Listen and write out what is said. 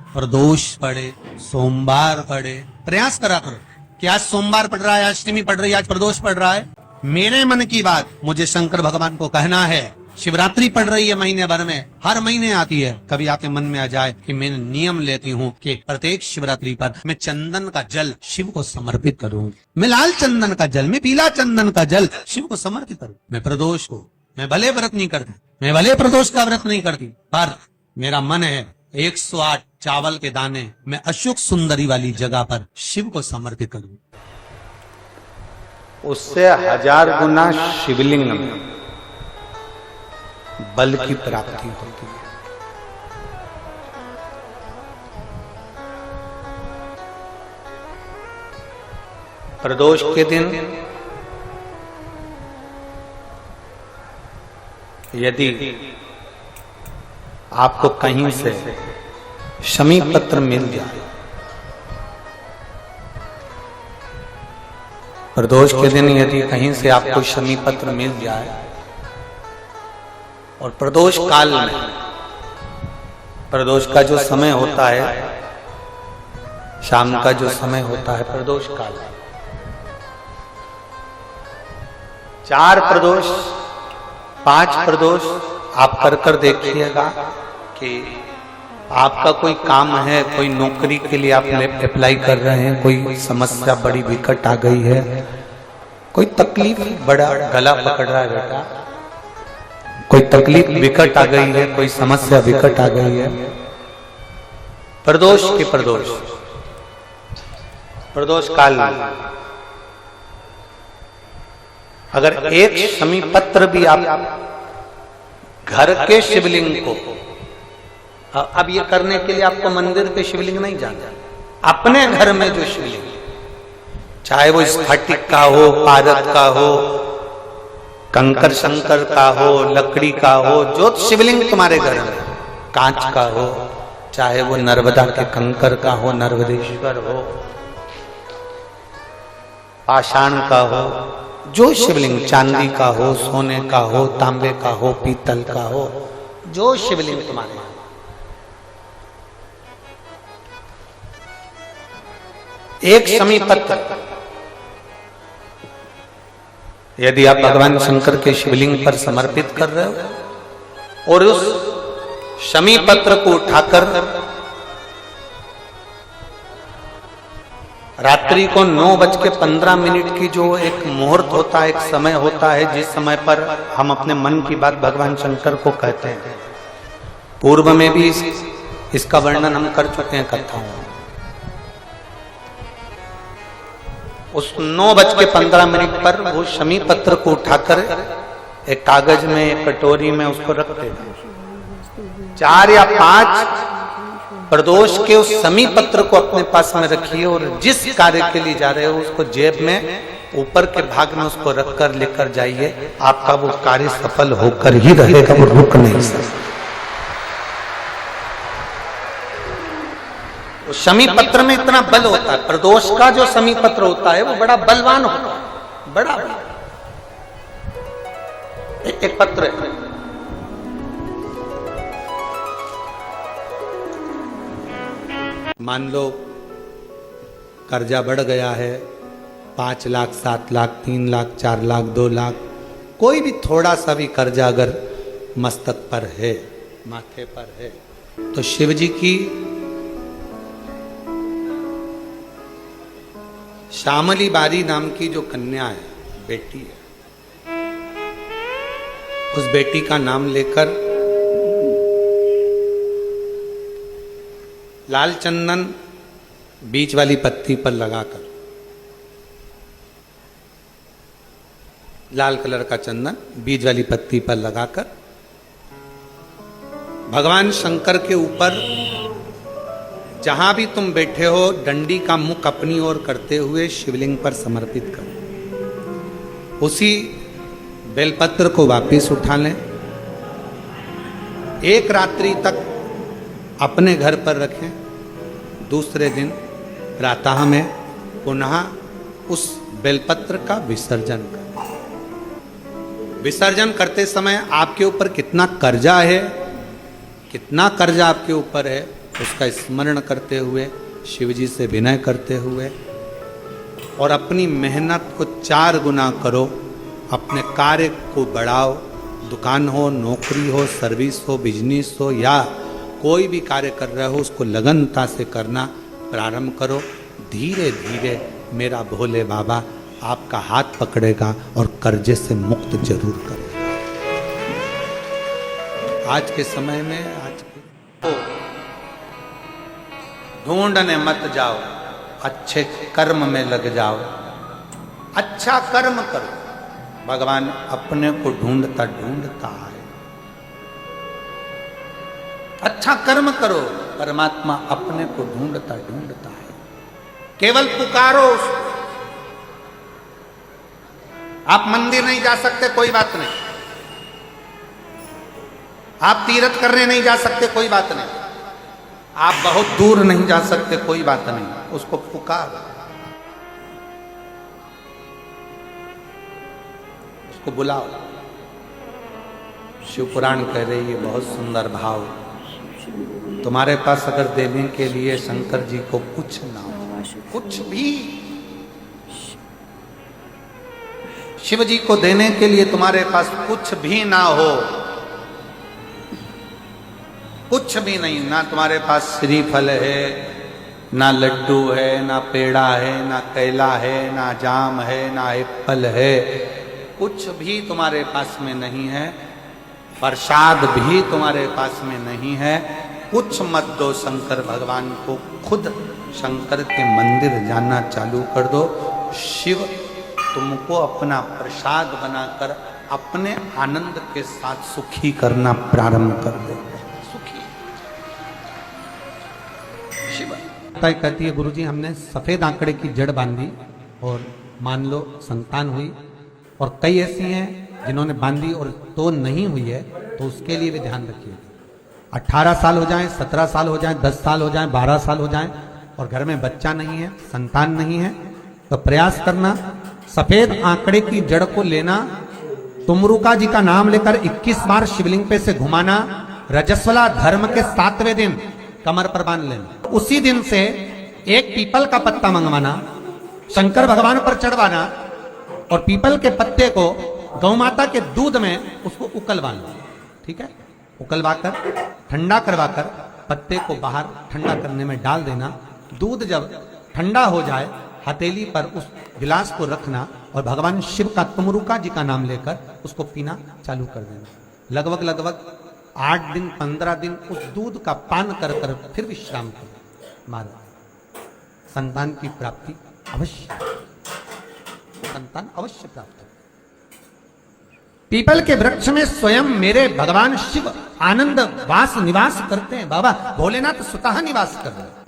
प्रदोष पढ़े, सोमवार पढ़े, प्रयास करा करो कि आज सोमवार पढ़ रहा है, आज अष्टमी पढ़ रही है, आज प्रदोष पढ़ रहा है। मेरे मन की बात मुझे शंकर भगवान को कहना है। शिवरात्रि पढ़ रही है महीने भर में, हर महीने आती है, कभी आपके मन में आ जाए कि मैं नियम लेती हूँ कि प्रत्येक शिवरात्रि पर मैं चंदन का जल शिव को समर्पित करूँ, मैं लाल चंदन का जल, मैं पीला चंदन का जल शिव को समर्पित करूँ। मैं प्रदोष को, मैं भले व्रत नहीं करती, मैं भले प्रदोष का व्रत नहीं करती, पर मेरा मन है 108 चावल के दाने मैं अशोक सुंदरी वाली जगह पर शिव को समर्पित करूं। उससे 1000 गुना शिवलिंग में बल की प्राप्ति होती है। प्रदोष के दिन यदि आपको कहीं से शमी पत्र मिल जाए, प्रदोष के दिन यदि कहीं से आपको शमी पत्र मिल जाए और प्रदोष काल में, प्रदोष का जो समय होता है, शाम का जो समय होता है प्रदोष काल, 4 प्रदोष 5 प्रदोष आप कर देखिएगा कि आपका कोई काम है, कोई नौकरी के लिए आप अप्लाई कर रहे हैं, कोई समस्या बड़ी विकट आ गई है, कोई तकलीफ, बड़ा गला पकड़ रहा है बेटा, कोई तकलीफ विकट आ गई है, कोई समस्या विकट आ गई है, प्रदोष के प्रदोष काल में अगर एक शमी पत्र भी आप घर के शिवलिंग को, अब ये करने के लिए आपको मंदिर के शिवलिंग नहीं जाना, अपने घर में जो शिवलिंग, चाहे वो स्फटिक का हो, पारद का हो, कंकर शंकर का हो, लकड़ी का हो, जो शिवलिंग तुम्हारे घर में, कांच का हो, चाहे वो नर्मदा के कंकर का हो, नर्मदेश्वर हो, पाषाण का हो, जो शिवलिंग, चांदी का हो, सोने का हो, तांबे का हो, पीतल का हो, जो शिवलिंग तुम्हारे, एक शमी पत्र यदि आप भगवान शंकर के शिवलिंग पर समर्पित कर रहे हो और उस शमी पत्र को उठाकर रात्रि को 9:15 की जो एक मुहूर्त होता है, एक समय होता है, जिस समय पर हम अपने मन की बात भगवान शंकर को कहते हैं, पूर्व में भी इसका वर्णन हम कर चुके हैं कथाओं में। उस 9:15 पर वो शमी पत्र को उठाकर एक कागज में, एक कटोरी में उसको रखते हैं। 4 या 5 प्रदोष के उस शमी पत्र को अपने पास में रखिए और जिस कार्य के लिए जा रहे हो उसको जेब में ऊपर के भाग में उसको रखकर लेकर जाइए, आपका वो कार्य सफल होकर ही रहेगा, वो रुक नहीं सकता। शमी पत्र में इतना बल होता है, प्रदोष का जो शमी पत्र होता है वो बड़ा बलवान होता है, बड़ा एक पत्र है। मान लो कर्जा बढ़ गया है, 5 लाख, 7 लाख, 3 लाख, 4 लाख, 2 लाख, कोई भी थोड़ा सा भी कर्जा अगर मस्तक पर है, माथे पर है, तो शिव जी की श्यामली बारी नाम की जो कन्या है, बेटी है, उस बेटी का नाम लेकर लाल चंदन बीच वाली पत्ती पर लगाकर, लाल कलर का चंदन बीज वाली पत्ती पर लगाकर भगवान शंकर के ऊपर जहां भी तुम बैठे हो डंडी का मुख अपनी ओर करते हुए शिवलिंग पर समर्पित करो। उसी बेलपत्र को वापस उठा लें, एक रात्रि तक अपने घर पर रखें, दूसरे दिन प्रातः में पुनः उस बेलपत्र का विसर्जन करें। विसर्जन करते समय आपके ऊपर कितना कर्जा है, कितना कर्जा आपके ऊपर है, उसका स्मरण करते हुए, शिव जी से विनय करते हुए, और अपनी मेहनत को 4 गुना करो। अपने कार्य को बढ़ाओ। दुकान हो, नौकरी हो, सर्विस हो, बिजनेस हो, या कोई भी कार्य कर रहे हो, उसको लगनता से करना प्रारंभ करो। धीरे धीरे मेरा भोले बाबा आपका हाथ पकड़ेगा और कर्जे से मुक्त जरूर करेगा। आज के समय में ढूंढने मत जाओ, अच्छे कर्म में लग जाओ। अच्छा कर्म करो, भगवान अपने को ढूंढता ढूंढता है। अच्छा कर्म करो, परमात्मा अपने को ढूंढता ढूंढता है। केवल पुकारो उसको। आप मंदिर नहीं जा सकते, कोई बात नहीं। आप तीर्थ करने नहीं जा सकते, कोई बात नहीं। आप बहुत दूर नहीं जा सकते, कोई बात नहीं। उसको पुकार, उसको बुलाओ। शिव पुराण कह रही है, बहुत सुंदर भाव। तुम्हारे पास अगर देने के लिए शंकर जी को कुछ ना हो, कुछ भी, शिव जी को देने के लिए तुम्हारे पास कुछ भी ना हो, कुछ भी नहीं, ना तुम्हारे पास श्रीफल है, ना लड्डू है, ना पेड़ा है, ना केला है, ना जाम है, ना एप्पल है, कुछ भी तुम्हारे पास में नहीं है, प्रसाद भी तुम्हारे पास में नहीं है, कुछ मत दो शंकर भगवान को। खुद शंकर के मंदिर जाना चालू कर दो। शिव तुमको अपना प्रसाद बनाकर अपने आनंद के साथ सुखी करना प्रारंभ कर देगा। सुखी शिव कहती है, गुरुजी हमने सफेद आंकड़े की जड़ बांधी और मान लो संतान हुई, और कई ऐसी हैं जिन्होंने बांधी और तो नहीं हुई है, तो उसके लिए भी ध्यान रखिए। 18 साल हो जाएं, 17 साल हो जाएं, 10 साल हो जाएं, 12 साल हो जाएं और घर में बच्चा नहीं है, संतान नहीं है, तो प्रयास करना सफेद आंकड़े की जड़ को लेना, तुमरुका जी का नाम लेकर 21 बार शिवलिंग पे से घुमाना, रजस्वला धर्म के 7वें दिन कमर पर बांध लेना। उसी दिन से एक पीपल का पत्ता मंगवाना, शंकर भगवान पर चढ़वाना, और पीपल के पत्ते को गौ माता के दूध में उसको उकलवाना। ठीक है, उकलवाकर ठंडा करवाकर पत्ते को बाहर ठंडा करने में डाल देना। दूध जब ठंडा हो जाए, हथेली पर उस गिलास को रखना और भगवान शिव का तुमरुका जी का नाम लेकर उसको पीना चालू कर देना। लगभग 8 दिन 15 दिन उस दूध का पान कर कर फिर विश्राम करो। मारो, संतान की प्राप्ति अवश्य, संतान अवश्य प्राप्त हो। पीपल के वृक्ष में स्वयं मेरे भगवान शिव आनंद वास निवास करते हैं। बाबा भोलेनाथ स्वतः निवास कर रहे हैं।